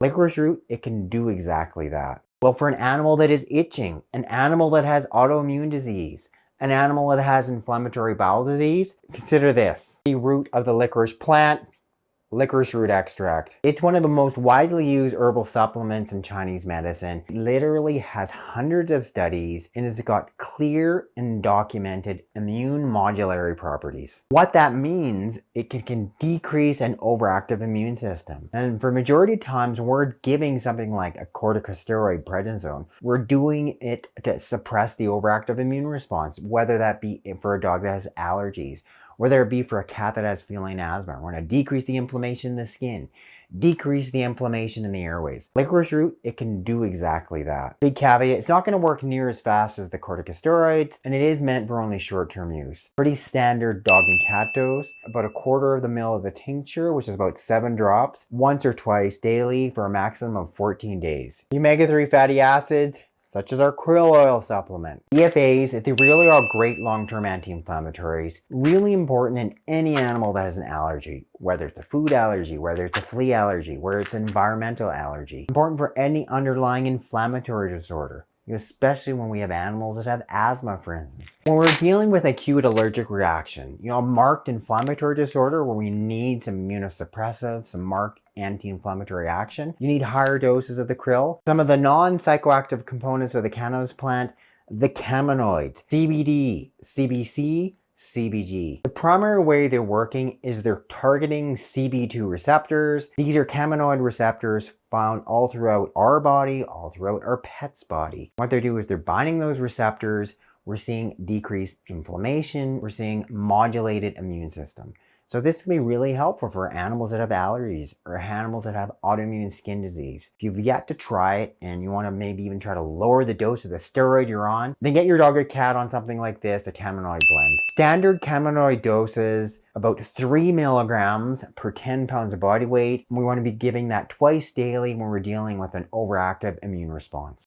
Licorice root, it can do exactly that. Well, for an animal that is itching, an animal that has autoimmune disease, an animal that has inflammatory bowel disease, consider this. The root of the licorice plant, licorice root extract. It's one of the most widely used herbal supplements in Chinese medicine. It literally has hundreds of studies and has got clear and documented immune modulatory properties. What that means, it can decrease an overactive immune system. And for majority of times, when we're giving something like a corticosteroid, prednisone, we're doing it to suppress the overactive immune response, whether that be for a dog that has allergies, whether it be for a cat that has feline asthma. We're going to decrease the inflammation in the skin, decrease the inflammation in the airways. Licorice root, it can do exactly that. Big caveat, it's not going to work near as fast as the corticosteroids, and it is meant for only short-term use. Pretty standard dog and cat dose, about 1/4 of the ml of the tincture, which is about 7 drops, once or twice daily for a maximum of 14 days. The omega-3 fatty acids, such as our krill oil supplement. EFAs, they really are great long-term anti-inflammatories, really important in any animal that has an allergy, whether it's a food allergy, whether it's a flea allergy, whether it's an environmental allergy. Important for any underlying inflammatory disorder, especially when we have animals that have asthma, for instance. When we're dealing with acute allergic reaction, a marked inflammatory disorder where we need some immunosuppressive, some marked anti-inflammatory action, you need higher doses of the krill. Some of the non-psychoactive components of the cannabis plant, the cannabinoids, CBD, CBC, CBG. The primary way they're working is they're targeting CB2 receptors. These are cannabinoid receptors found all throughout our body, all throughout our pet's body. What they do is they're binding those receptors. We're seeing decreased inflammation. We're seeing modulated immune system. So this can be really helpful for animals that have allergies or animals that have autoimmune skin disease. If you've yet to try it and you want to maybe even try to lower the dose of the steroid you're on, then get your dog or cat on something like this, a cannabinoid blend. Standard cannabinoid doses, about 3 milligrams per 10 pounds of body weight. We want to be giving that twice daily when we're dealing with an overactive immune response.